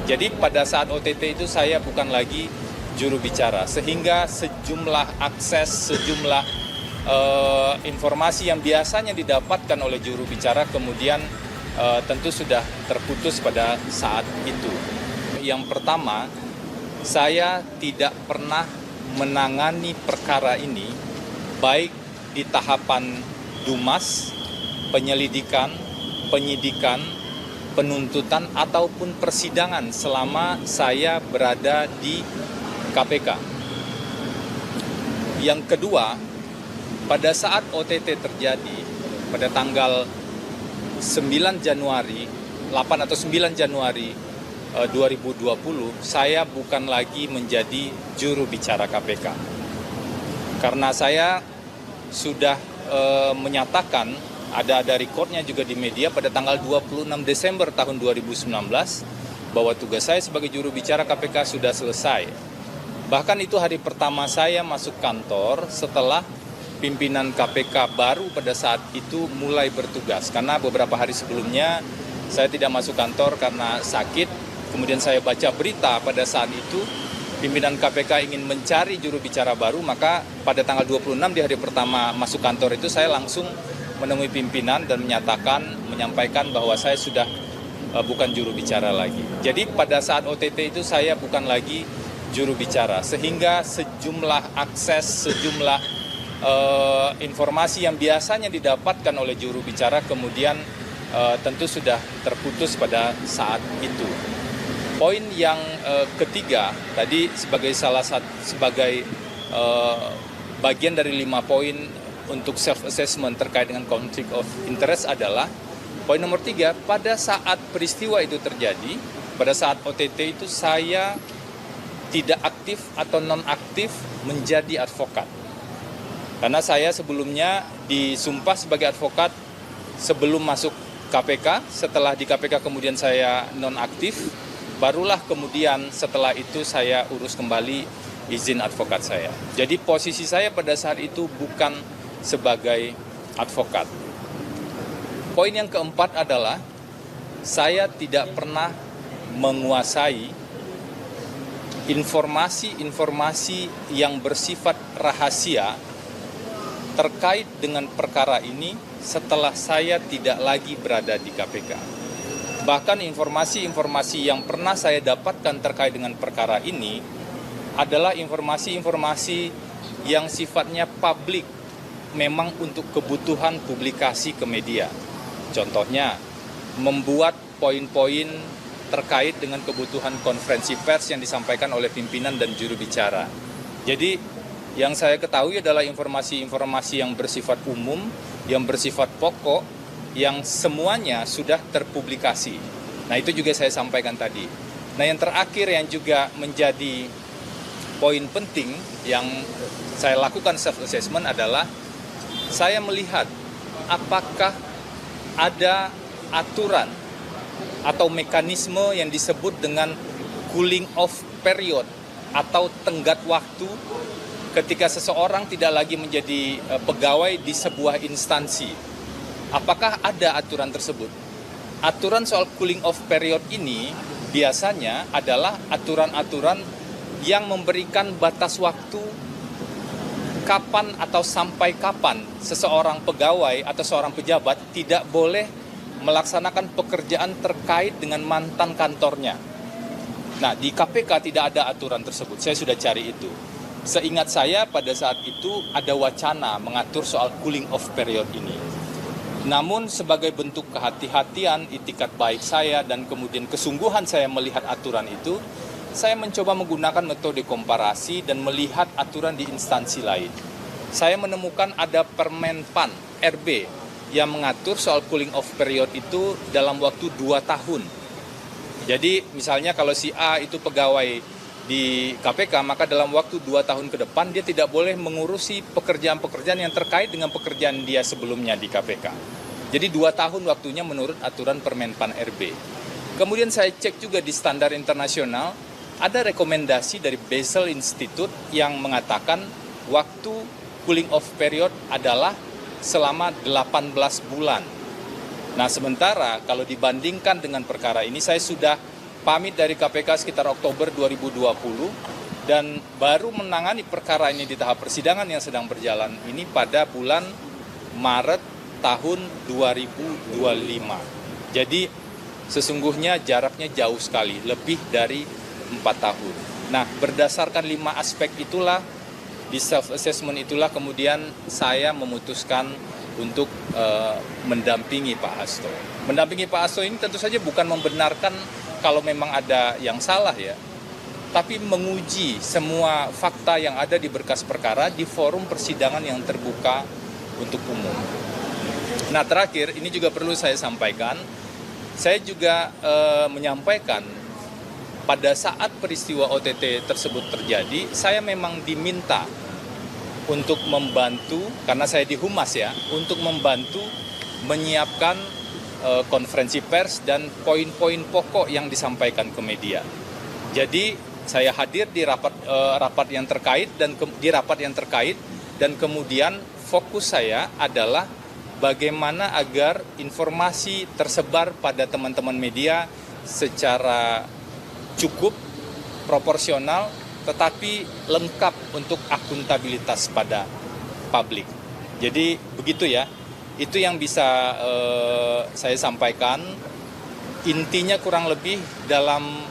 Jadi pada saat OTT itu saya bukan lagi juru bicara, sehingga sejumlah akses, sejumlah informasi yang biasanya didapatkan oleh juru bicara kemudian tentu sudah terputus pada saat itu. Yang pertama, saya tidak pernah menangani perkara ini baik di tahapan Dumas, penyelidikan, penyidikan, penuntutan ataupun persidangan selama saya berada di KPK. Yang kedua, pada saat OTT terjadi pada tanggal 9 Januari, 8 atau 9 Januari 2020, saya bukan lagi menjadi juru bicara KPK. Karena saya sudah menyatakan, ada rekodnya juga di media pada tanggal 26 Desember tahun 2019, bahwa tugas saya sebagai juru bicara KPK sudah selesai. Bahkan itu hari pertama saya masuk kantor setelah pimpinan KPK baru pada saat itu mulai bertugas. Karena beberapa hari sebelumnya saya tidak masuk kantor karena sakit. Kemudian saya baca berita pada saat itu pimpinan KPK ingin mencari juru bicara baru, maka pada tanggal 26 di hari pertama masuk kantor itu saya langsung menemui pimpinan dan menyampaikan bahwa saya sudah bukan juru bicara lagi. Jadi pada saat OTT itu saya bukan lagi juru bicara, sehingga sejumlah akses, sejumlah informasi yang biasanya didapatkan oleh juru bicara kemudian tentu sudah terputus pada saat itu. Poin yang ketiga tadi sebagai bagian dari 5 poin untuk self-assessment terkait dengan conflict of interest adalah poin nomor 3, pada saat peristiwa itu terjadi, pada saat OTT itu saya tidak aktif atau non-aktif menjadi advokat. Karena saya sebelumnya disumpah sebagai advokat sebelum masuk KPK, setelah di KPK kemudian saya non-aktif, barulah kemudian setelah itu saya urus kembali izin advokat saya. Jadi posisi saya pada saat itu bukan sebagai advokat. Poin yang keempat adalah saya tidak pernah menguasai informasi-informasi yang bersifat rahasia terkait dengan perkara ini setelah saya tidak lagi berada di KPK. Bahkan informasi-informasi yang pernah saya dapatkan terkait dengan perkara ini adalah informasi-informasi yang sifatnya publik, memang untuk kebutuhan publikasi ke media. Contohnya, membuat poin-poin terkait dengan kebutuhan konferensi pers yang disampaikan oleh pimpinan dan juru bicara. Jadi, yang saya ketahui adalah informasi-informasi yang bersifat umum, yang bersifat pokok, yang semuanya sudah terpublikasi. Nah, itu juga saya sampaikan tadi. Nah, yang terakhir yang juga menjadi poin penting yang saya lakukan self-assessment adalah saya melihat apakah ada aturan atau mekanisme yang disebut dengan cooling off period atau tenggat waktu ketika seseorang tidak lagi menjadi pegawai di sebuah instansi. Apakah ada aturan tersebut? Aturan soal cooling off period ini biasanya adalah aturan-aturan yang memberikan batas waktu kapan atau sampai kapan seseorang pegawai atau seorang pejabat tidak boleh melaksanakan pekerjaan terkait dengan mantan kantornya. Nah, di KPK tidak ada aturan tersebut. Saya sudah cari itu. Seingat saya pada saat itu ada wacana mengatur soal cooling off period ini. Namun sebagai bentuk kehati-hatian, itikat baik saya dan kemudian kesungguhan saya melihat aturan itu, saya mencoba menggunakan metode komparasi dan melihat aturan di instansi lain. Saya menemukan ada Permen PAN RB yang mengatur soal cooling off period itu dalam waktu 2 tahun. Jadi misalnya kalau si A itu pegawai di KPK, maka dalam waktu 2 tahun ke depan dia tidak boleh mengurusi pekerjaan-pekerjaan yang terkait dengan pekerjaan dia sebelumnya di KPK. Jadi 2 tahun waktunya menurut aturan Permen PAN RB. Kemudian saya cek juga di standar internasional, ada rekomendasi dari Basel Institute yang mengatakan waktu cooling off period adalah selama 18 bulan. Nah, sementara kalau dibandingkan dengan perkara ini, saya sudah pamit dari KPK sekitar Oktober 2020 dan baru menangani perkara ini di tahap persidangan yang sedang berjalan ini pada bulan Maret tahun 2025. Jadi sesungguhnya jaraknya jauh sekali, lebih dari 4 tahun. Nah, berdasarkan 5 aspek itulah, di self-assessment itulah kemudian saya memutuskan untuk mendampingi Pak Hasto. Mendampingi Pak Hasto ini tentu saja bukan membenarkan kalau memang ada yang salah ya, tapi menguji semua fakta yang ada di berkas perkara di forum persidangan yang terbuka untuk umum. Nah, terakhir ini juga perlu saya sampaikan, saya juga menyampaikan pada saat peristiwa OTT tersebut terjadi, saya memang diminta untuk membantu, karena saya di Humas ya, untuk membantu menyiapkan konferensi pers dan poin-poin pokok yang disampaikan ke media. Jadi saya hadir di rapat yang terkait dan kemudian fokus saya adalah bagaimana agar informasi tersebar pada teman-teman media secara cukup, proporsional, tetapi lengkap untuk akuntabilitas pada publik. Jadi begitu ya, itu yang bisa saya sampaikan. Intinya kurang lebih dalam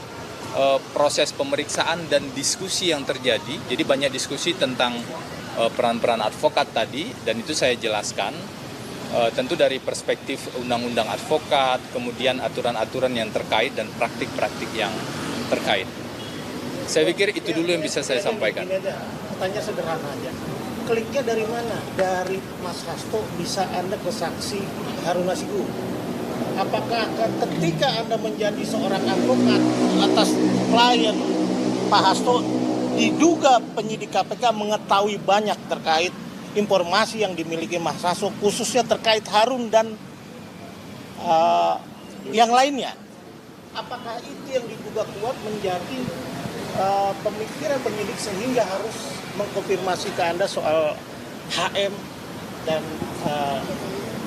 proses pemeriksaan dan diskusi yang terjadi. Jadi banyak diskusi tentang peran-peran advokat tadi, dan itu saya jelaskan. Tentu dari perspektif undang-undang advokat, kemudian aturan-aturan yang terkait dan praktik-praktik yang terkait. Saya pikir itu dulu yang bisa saya sampaikan. Ini aja, tanya sederhana aja. Kliknya dari mana? Dari Mas Hasto bisa Anda ke saksi Harun Masiku? Apakah ketika Anda menjadi seorang advokat atas klien Pak Hasto, diduga penyidik KPK mengetahui banyak terkait informasi yang dimiliki Mas Hasto, khususnya terkait Harun dan yang lainnya? Apakah itu yang diduga kuat menjadi pemikiran penyidik sehingga harus mengkonfirmasi ke Anda soal HM dan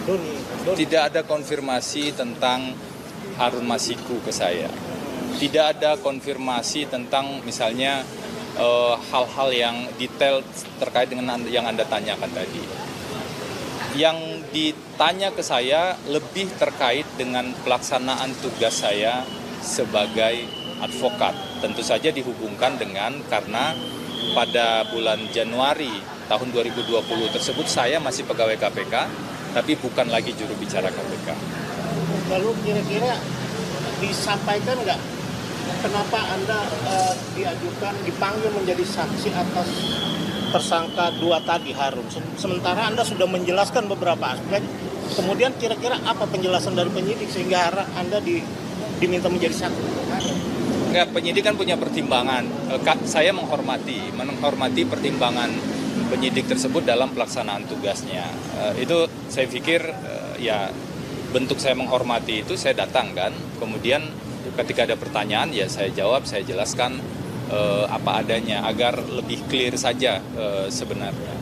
Doni? Tidak ada konfirmasi tentang Harun Masiku ke saya. Tidak ada konfirmasi tentang misalnya hal-hal yang detail terkait dengan yang Anda tanyakan tadi. Yang ditanya ke saya lebih terkait dengan pelaksanaan tugas saya sebagai advokat. Tentu saja dihubungkan dengan karena pada bulan Januari tahun 2020 tersebut saya masih pegawai KPK, tapi bukan lagi juru bicara KPK. Lalu kira-kira disampaikan nggak kenapa Anda dipanggil menjadi saksi atas tersangka 2 tadi Harun? Sementara Anda sudah menjelaskan beberapa aspek, kemudian kira-kira apa penjelasan dari penyidik sehingga Anda diminta menjadi saksi? Enggak, penyidik kan punya pertimbangan. Saya menghormati pertimbangan penyidik tersebut dalam pelaksanaan tugasnya. Itu saya pikir ya bentuk saya menghormati itu, saya datang kan. Kemudian ketika ada pertanyaan ya saya jawab, saya jelaskan apa adanya agar lebih clear saja sebenarnya.